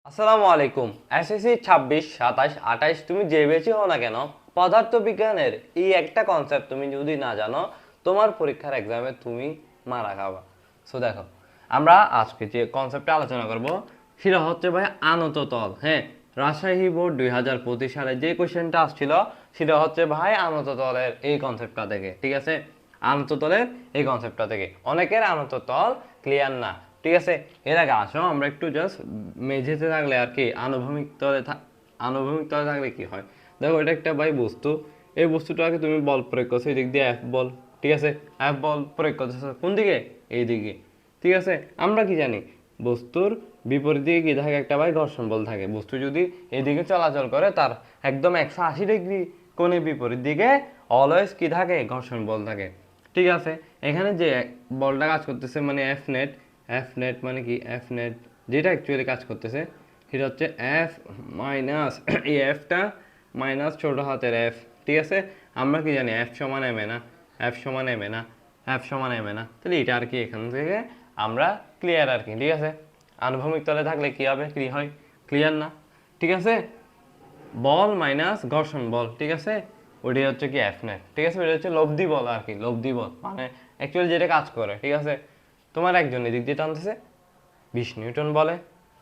আসসালামু আলাইকুম। এসএসসি 26, 27, 28 তুমি যে বেচি হও না কেন, পদার্থবিজ্ঞানের এই একটা কনসেপ্ট তুমি যদি না জানো, তোমার পরীক্ষার এক্সামে তুমি মারা খাবা। সো দেখো, আমরা আজকে যে কনসেপ্টটা আলোচনা করব সেটা হচ্ছে ভাই আনত তল। হ্যাঁ, রাজশাহী বোর্ড 2025 সালে যে কোশ্চেনটা আসছিল সেটা হচ্ছে ভাই আনত তলের এই কনসেপ্টটা থেকে। ঠিক আছে, আনত তলের এই কনসেপ্টটা থেকে অনেকের আনত তল ক্লিয়ার না। ঠিক আছে, এর আগে আসো আমরা একটু জাস্ট মেঝেতে থাকলে আর কি আনুভূমিক তলে থাকলে কি হয়। দেখো, এটা একটা ভাই বস্তু। এই বস্তুটাকে তুমি বল প্রয়োগ করছো এই দিক দিয়ে এফ বল। ঠিক আছে, এফ বল প্রয়োগ করতেছো কোন দিকে? এই দিকে। ঠিক আছে, আমরা কি জানি বস্তুর বিপরীত দিকে কি থাকে? একটা ভাই ঘর্ষণ বল থাকে। বস্তু যদি এদিকে চলাচল করে তার একদম 180 ডিগ্রি কোণে বিপরীত দিকে অলওয়েজ কি থাকে? ঘর্ষণ বল থাকে। ঠিক আছে, এখানে যে বলটা কাজ করতেছে মানে এফ নেট মানে কি? এফ নেট যেটা অ্যাকচুয়ালি কাজ করতেছে সেটা হচ্ছে এফ মাইনাস এই এফটা মাইনাস ছোট হাতের এফ। ঠিক আছে, আমরা কি জানি এফ সমান এম এ না, এফ সমান এম এ না, এফ সমান এম এ না। তাহলে এটা আর কি এখান থেকে আমরা ক্লিয়ার আর কি। ঠিক আছে, আনুভূমিক তলে থাকলে কি হবে? কি হয়? ক্লিয়ার না? ঠিক আছে, বল মাইনাস ঘর্ষণ বল। ঠিক আছে, ওইটাই হচ্ছে কি এফ নেট। ঠিক আছে, ওইটা হচ্ছে লব্ধি বল আর কি। লব্ধি বল মানে অ্যাকচুয়ালি যেটা কাজ করে। ঠিক আছে, তোমার একজন এদিক দিয়ে টানতেছে 20 নিউটন বলে,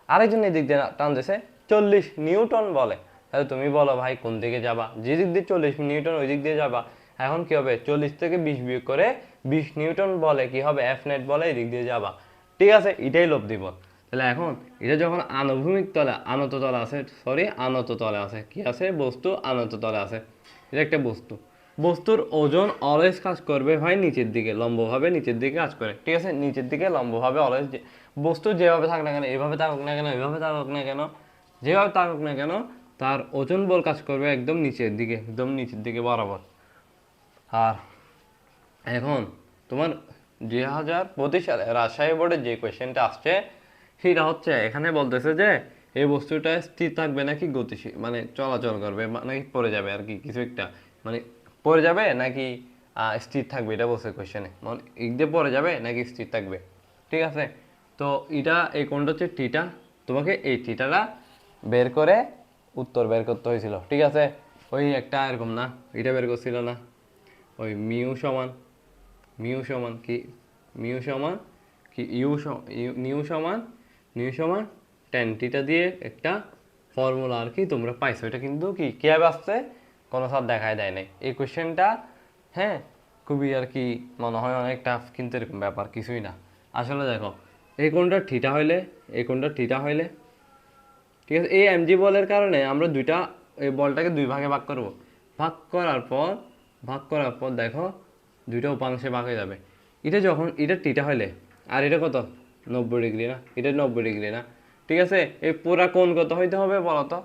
আরেকজন এদিক দিয়ে টানতেছে 40 নিউটন বলে। তাহলে তুমি বলো ভাই কোন দিকে যাবা? যে দিক দিয়ে 40 নিউটন ওই দিক দিয়ে যাবা। এখন কি হবে? 40 থেকে 20 বিয়োগ করে 20 নিউটন বলে কি হবে? এফ নেট বলে এই দিক দিয়ে যাবা। ঠিক আছে, এটাই লব্ধি বল। তাহলে এখন এটা যখন আনুভূমিক তলে আনত তলে আছে, সরি আনত তলে আছে, কি আছে? বস্তু আনত তলে আছে। এটা একটা বস্তু। বস্তুর ওজন অলওয়েজ কাজ করবে ভাই নিচের দিকে, লম্বভাবে নিচের দিকে কাজ করে। ঠিক আছে, নিচের দিকে লম্বভাবে অলওয়েজ। বস্তু যেভাবে থাক না কেন, এভাবে থাকুক না কেন, এভাবে থাকুক না কেন, যেভাবে থাকুক না কেন, তার ওজন বল কাজ করবে একদম নিচের দিকে, একদম নিচের দিকে বরাবর। আর এখন তোমার 2025 সালে রাজশাহী বোর্ডের যে কোয়েশ্চেনটা আসছে সেটা হচ্ছে এখানে বলতেছে যে এই বস্তুটা স্থির থাকবে নাকি গতিশীল, মানে চলাচল করবে নাকি পড়ে যাবে আর কি, কিছু একটা মানে পড়ে যাবে নাকি স্থির থাকবে, এটা বলছে কোয়েশ্চেনে। মানে এক দিয়ে পড়ে যাবে নাকি স্থির থাকবে। ঠিক আছে, তো এটা এই কোণটা হচ্ছে টিটা। তোমাকে এই টিটাটা বের করে উত্তর বের করতে হয়েছিল। ঠিক আছে, ওই একটা এরকম না, এটা বের করছিল না, ওই মিউ সমান কি? মিউ সমান কি? নিউ সমান টেন টিটা দিয়ে একটা ফর্মুলা আর কি তোমরা পাইছো। এটা কিন্তু কি কীভাবে আসছে কোনো সব দেখায় দেয় নাই এই কোয়েশ্চেনটা। হ্যাঁ, খুবই আর কি মনে হয় অনেক টাফ, কিন্তু এরকম ব্যাপার কিছুই না। আসলে দেখো, এই কোণটা থিটা হইলে, এই কোণটা থিটা হইলে, ঠিক আছে, এই এমজি বলের কারণে আমরা দুইটা এই বলটাকে দুই ভাগে ভাগ করব। ভাগ করার পর দেখো দুইটা উপাংশে ভাগ হয়ে যাবে। এটা যখন এটা টিটা হইলে, আর এটা কত? 90 ডিগ্রি না? এটা 90 ডিগ্রি না? ঠিক আছে, এই পুরা কোণ কত হইতে হবে বলো তো?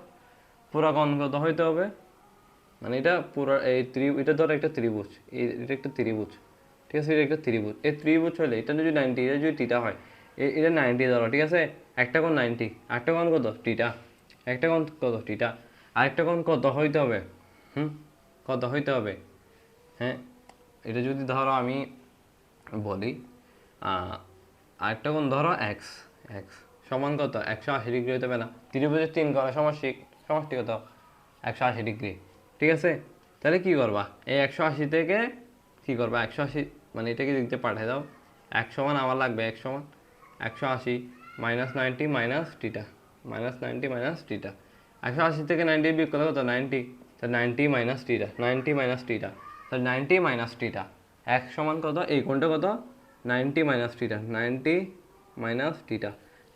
পুরা কোণ কত হইতে হবে? মানে এটা পুরো এই এটা ধরো একটা ত্রিভুজ, এটা একটা ত্রিভুজ। ঠিক আছে, এটা একটা ত্রিভুজ। এই ত্রিভুজ হলে এটা যদি 90, এটা যদি টিটা হয়, এটা 90 ধরো। ঠিক আছে, একটা কোণ 90, আরেকটা কোণ কত? টিটা। একটা কোণ কত? টিটা। আরেকটা কোণ কত হইতে হবে? হুম, কত হইতে হবে? হ্যাঁ, এটা যদি ধরো আমি বলি, আরেকটা কোণ ধরো এক্স। এক্স সমান কত? 180 ডিগ্রি হইতে হবে না? ত্রিভুজের তিন কোণের সমষ্টি, সমষ্টি কত? 180 ডিগ্রি। ঠিক আছে, তাহলে কি করবা? এই 180 থেকে কি করবা? 180 মানে এটাকে দিকতে পাঠিয়ে দাও। 1 সমান আমার লাগবে 180 মাইনাস 90 মাইনাস টিটা, মাইনাস 90 মাইনাস টিটা। 180 থেকে 90 বিয়োগ করলে কত? 90। তাহলে 90 মাইনাস টিটা, 90 মাইনাস টিটা, তাহলে 90 মাইনাস টিটা। 1 সমান কত? এই কোণটা কত? 90 মাইনাস টিটা, 90 মাইনাস টিটা,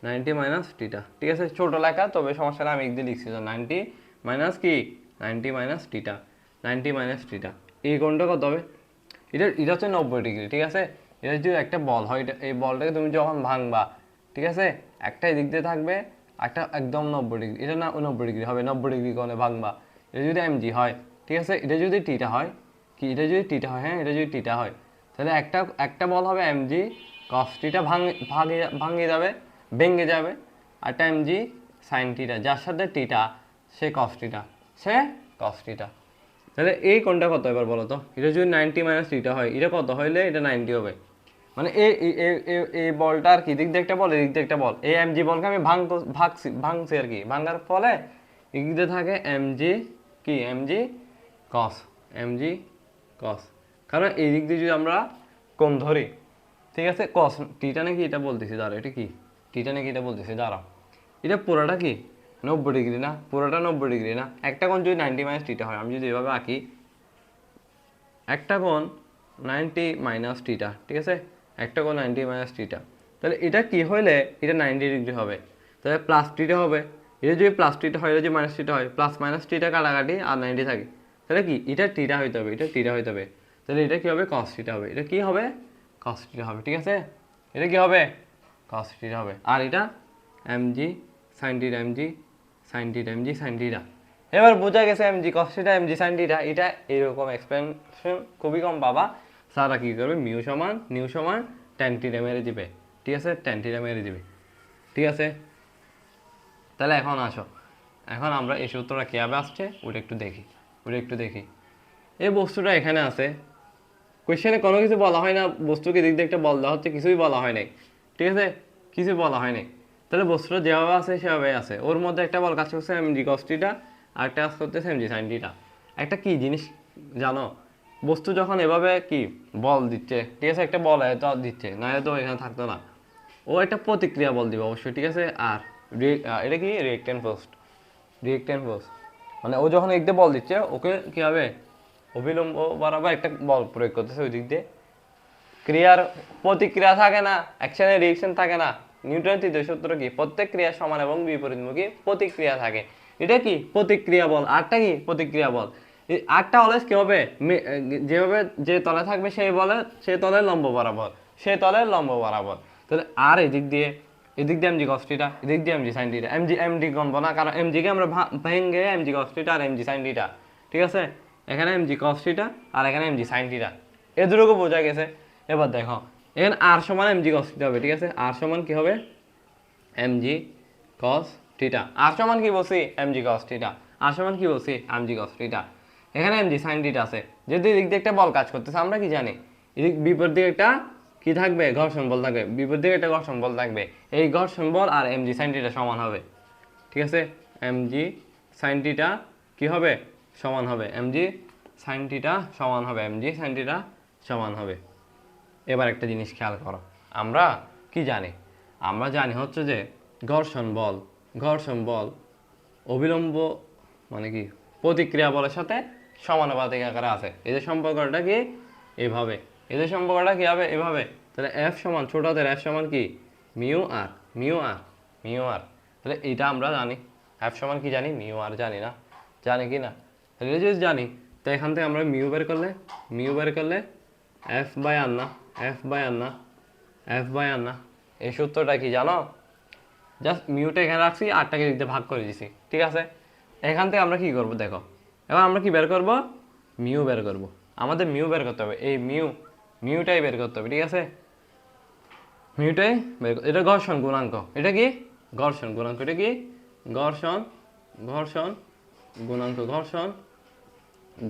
90 মাইনাস টিটা। ঠিক আছে, ছোটো লেখা তবে সমস্যা না, আমি একদিন লিখছি। 90 মাইনাস কি? 90 মাইনাস টিটা, 90 মাইনাস টিটা। এই কোণটা কত হবে? এটা হচ্ছে 90 ডিগ্রি। ঠিক আছে, এটা যদি একটা বল হয়, এই বলটাকে তুমি যখন ভাঙবা, ঠিক আছে, একটা এদিক দিয়ে থাকবে, একটা একদম 90 ডিগ্রি। এটা না 90 ডিগ্রি হবে, 90 ডিগ্রি কোণে ভাঙবা। এটা যদি এমজি হয়, ঠিক আছে, এটা যদি টিটা হয়, কি এটা যদি টিটা হয়, হ্যাঁ এটা যদি টিটা হয়, তাহলে একটা একটা বল হবে এমজি কস টিটা, ভাঙে যাবে, ভেঙে যাবে। আরটা এমজি সাইন টিটা, যার সাথে টিটা সে কস টিটা, সে কস টিটা। তাহলে এই কোণটা কত এবার বলো তো? এটা যদি 90 মাইনাস টিটা হয়, এটা কত হইলে এটা 90 হবে? মানে এই বলটা আর কি দিক দিয়ে একটা বল, এদিক দিয়ে একটা বল, এই এমজি বলকে আমি ভাঙছি আর কি, ভাঙার ফলে এদিক দিয়ে থাকে এমজি কি এমজি কস, এমজি কস। কারণ এই দিক দিয়ে যদি আমরা কোণ ধরি, ঠিক আছে, কস টিটা নাকি এটা বলতেছি, দাঁড়া এটা কি টিটা নাকি এটা বলতেছি, দাঁড়া এটা পুরোটা কি 90 ডিগ্রি না, পুরোটা 90 ডিগ্রি না, একটা কোণ যদি 90 মাইনাস টিটা হয়, আমি যদি এভাবে আঁকি একটা কোণ 90 মাইনাস টিটা, ঠিক আছে, একটা কোণ 90 মাইনাস টিটা, তাহলে এটা কি হইলে এটা 90 ডিগ্রি হবে, তাহলে প্লাস টিটা হবে, এটা যদি প্লাস টিটা হয়, এটা যদি মাইনাস টিটা হয়, প্লাস মাইনাস টিটা কাটাকাটি আর 90 থাকে, তাহলে কি এটা টিটা হইতে হবে, এটা টিটা হইতে হবে, তাহলে এটা কি হবে কস টিটা হবে, এটা কি হবে কস টিটা হবে, ঠিক আছে, এটা কি হবে কস টিটা হবে, আর এটা এমজি সাইন টিটা, এমজি সাইন টিটা, এমজি সাইন টিটা। এবার বোঝা গেছে এমজি কস টিটা এমজি সাইন টিটা, এটা এরকম এক্সপেনশন খুবই কম পাবা। স্যাররা কী করবে নিউ সমান ট্যান টিটা মেরে দিবে, ঠিক আছে, ট্যান টিটা মেরে দিবে, ঠিক আছে। তাহলে এখন আসো, এখন আমরা এই সূত্রটা কীভাবে আসছে ওটা একটু দেখি। এই বস্তুটা এখানে আছে, কোয়েশ্চেনে কোনো কিছু বলা হয় না, বস্তুকে দিক দিয়ে একটা বল দেওয়া হচ্ছে, কিছুই বলা হয় নাই, ঠিক আছে, কিছুই বলা হয় নাই। তাহলে বস্তুটা যেভাবে আছে সেভাবে আছে, ওর মধ্যে একটা বল কাজ করছে এমজি কস টিটা, আর একটা কাজ করতেছে এমজি সাইন টিটা। একটা কি জিনিস জানো, বস্তু যখন এভাবে কি বল দিচ্ছে, ঠিক আছে, একটা বল এত দিচ্ছে না, তো এখানে থাকতো না, ও একটা প্রতিক্রিয়া বল দিবে অবশ্যই, ঠিক আছে। আর এটা কি রিয়েক্ট্যান্ট ফোর্স, মানে ও যখন এক দিয়ে বল দিচ্ছে ওকে কি হবে অবিলম্ব বরাবর একটা বল প্রয়োগ করতেছে ওই দিক দিয়ে, ক্রিয়ার প্রতিক্রিয়া থাকে না, অ্যাকশনের রিয়েকশন থাকে না। নিউটনের তৃতীয় সূত্র কি, প্রত্যেক ক্রিয়া সমান এবং বিপরীতমুখী প্রতিক্রিয়া থাকে, এটা কি প্রতিক্রিয়া বল, আরটা কি প্রতিক্রিয়া বল। এই আরটা অলওয়েজ কি হবে, যেভাবে যে তলে থাকবে সেই বলে সে তলের লম্ব বরাবর, সে তলের লম্ব বরাবর। তাহলে আর এদিক দিয়ে এমজি কস টিটা, এদিক দিয়ে এমজি সাইন টিটা, এমডি গণব না, কারণ এমজিকে আমরা ভেঙে এমজি কস টিটা আর এমজি সাইন টিটা, ঠিক আছে, এখানে এমজি কস টিটা আর এখানে এমজি সাইন টিটা, এদুরুকু বোঝা গেছে। এবার দেখো এখানে আর সমান এমজি কস টিটা হবে, ঠিক আছে, আর সমান কি হবে এমজি কস টিটা, আর সমান কি বলছি এমজি কস টিটা, আর সমান কি বলছি এমজি কস টিটা। এখানে এমজি সাইন টিটা আছে, যদি এদিক দিয়ে একটা বল কাজ করতেছে আমরা কি জানি, এদিক বিপরীত দিকে একটা কি থাকবে ঘর্ষণ বল থাকবে, বিপরীত দিকে একটা ঘর্ষণ বল থাকবে, এই ঘর্ষণ বল আর এমজি সাইন টিটা সমান হবে, ঠিক আছে, এমজি সাইন টিটা কি হবে সমান হবে, এমজি সাইন টিটা সমান হবে, এমজি সাইন টিটা সমান হবে। এবার একটা জিনিস খেয়াল করো, আমরা কি জানি, আমরা জানি হচ্ছে যে ঘর্ষণ বল অবিলম্ব মানে কি প্রতিক্রিয়া বলের সাথে সমানুপাতিক আকারে আছে, এদের সম্পর্কটা কি এভাবে, এদের সম্পর্কটা কি হবে এভাবে। তাহলে এফ সমান ছোট হাতের এফ সমান কি মিউ আর, তাহলে এটা আমরা জানি, এফ সমান কি জানি মিউ আর, জানি না, জানি কি না, তাহলে এটা যদি জানি তো এখান থেকে আমরা মিউ বের করলে এফ বাই আর না, এই সূত্রটা কি জানো, জাস্ট মিউটা এখানে রাখছি আটটাকে দিতে ভাগ করে দিছি, ঠিক আছে। এখান থেকে আমরা কি করব দেখো, এবার আমরা কি বের করব মিউ বের করব, আমাদের মিউ বের করতে হবে, এই মিউটাই বের করতে হবে, ঠিক আছে, মিউটাই বের, এটা ঘর্ষণ গুণাঙ্ক, এটা কি ঘর্ষণ গুণাঙ্ক, এটা কি ঘর্ষণ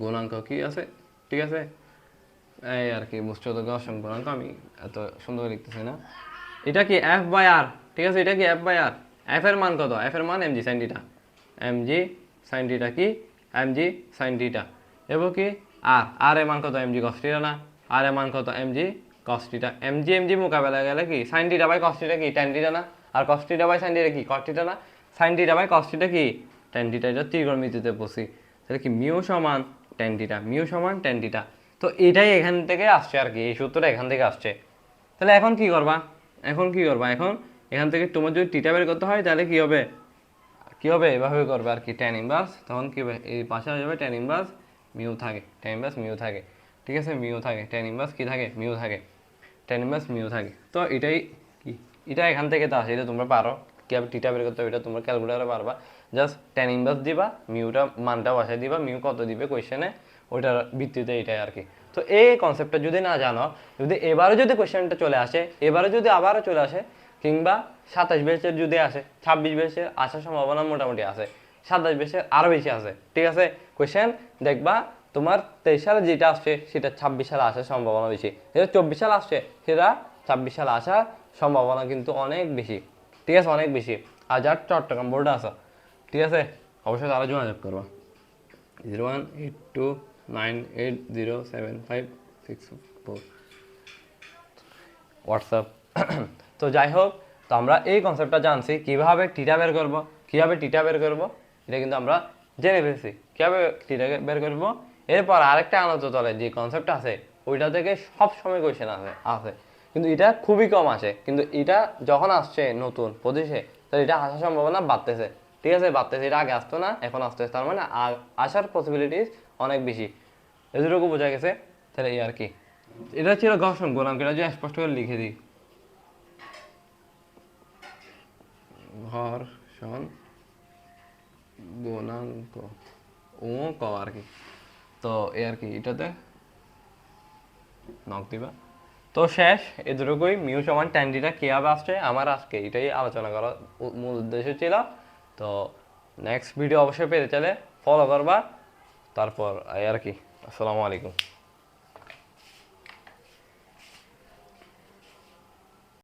গুণাঙ্ক কি আছে, ঠিক আছে, এই আর কি বুঝছো তো, ঘর্ষণ গুণাঙ্ক, আমি এত সুন্দর লিখতেছি না, এটা কি এফ বাই আর, ঠিক আছে, এটা কি এফ বাই আর, এফ এর মান কত, এফ এর মান এমজি সাইন টিটা, কি এমজি সাইন টিটা, এবং কি আর এর মান কত এমজি কস টিটা না, আর এর মান কত এমজি কস টিটা, এমজি মোকাবেলা গেলে কি সাইন টিটা বাই কস টিটা কি ট্যান টিটা না, আর কস টিটা বাই সাইন টিটা কি কস টিটা না, সাইন টিটা বাই কস টিটা কি ট্যান টিটা, এটা ত্রিকোণমিতিতে বসি, তাহলে কি মিউ সমান ট্যান টিটা, তো এটাই এখান থেকে আসছে আর কি, এই সূত্রটা এখান থেকে আসছে। তাহলে এখন কি করবা, এখন এখান থেকে তোমার যদি টিটা বের করতে হয় তাহলে কি হবে এভাবে করবে আর কি, ট্যান ইনভার্স, তখন কি হবে এই পাশে হয়ে যাবে ট্যান ইনভার্স মিউ থাকে, ঠিক আছে, মিউ থাকে, ট্যান ইনভার্স কি থাকে মিউ থাকে, তো এটাই কি, এটা এখান থেকে তো আসে, এটা তোমরা পারো কীভাবে টিটা বের করতে হবে, এটা তোমরা ক্যালকুলেটারে পারবা, জাস্ট ট্যান ইনভার্স দিবা, মিউটা মানটা বসাই দিবা, মিউ কত দিবে কোয়েশ্চেনে ওইটার ভিত্তিতে, এটাই আর কি। তো এই কনসেপ্টটা যদি না জানো, যদি এবারও যদি কোয়েশ্চেনটা চলে আসে, এবারে যদি আবারও চলে আসে, কিংবা 27 ব্যাচের যদি আসে, 26 ব্যাচের আসার সম্ভাবনা মোটামুটি আছে, 27 ব্যাচের আরও বেশি আছে, ঠিক আছে, কোয়েশ্চেন দেখবা তোমার 23 সালে যেটা আসছে সেটা 26 সালে আসার সম্ভাবনা বেশি, যেটা 24 সালে আসছে সেটা 2026 সালে আসার সম্ভাবনা কিন্তু অনেক বেশি, ঠিক আছে, অনেক বেশি। আর যার চট্টগ্রাম বোর্ডে আসা, ঠিক আছে, অবশ্যই তারা যোগাযোগ করবা 0182980756 হোয়াটসঅ্যাপ। তো যাই হোক, তো আমরা এই কনসেপ্টটা জানছি কীভাবে টিটা বের করবো, এটা কিন্তু আমরা জেনে ফেলছি কীভাবে টিটা বের করবো। এরপর আরেকটা আনত তলে যে কনসেপ্ট আছে ওইটা থেকে সব সময় কোয়েশ্চেন আছে কিন্তু এটা খুবই কম আসে, কিন্তু এটা যখন আসছে নতুন পঁচিশে, তাহলে এটা আসার সম্ভাবনা বাড়তেছে, ঠিক আছে, বাড়তেছে। এটা আগে আসতো না, এখন আসতেছে, তার মানে আসার পসিবিলিটিস অনেক বেশি। এতটুকু বোঝা গেছে, তাহলে এই আর কি। এটা ছিল ঘর্ষণ গুণাঙ্ক, এটা যে স্পষ্ট করে লিখে দিই, ঘর্ষণ গুণাঙ্ক ও ক আর কি। তো এই আর কি, এটাতে নক দিবা। তো শেষ এতটুকুই, মিউ সমান tan থিটা কীভাবে আসছে আমার আজকে এটাই আলোচনা করার মূল উদ্দেশ্য ছিল। তো নেক্সট ভিডিও অবশ্যই পেতে চাইলে ফলো করবা। তারপর এই আর কি, আসসালামু আলাইকুম।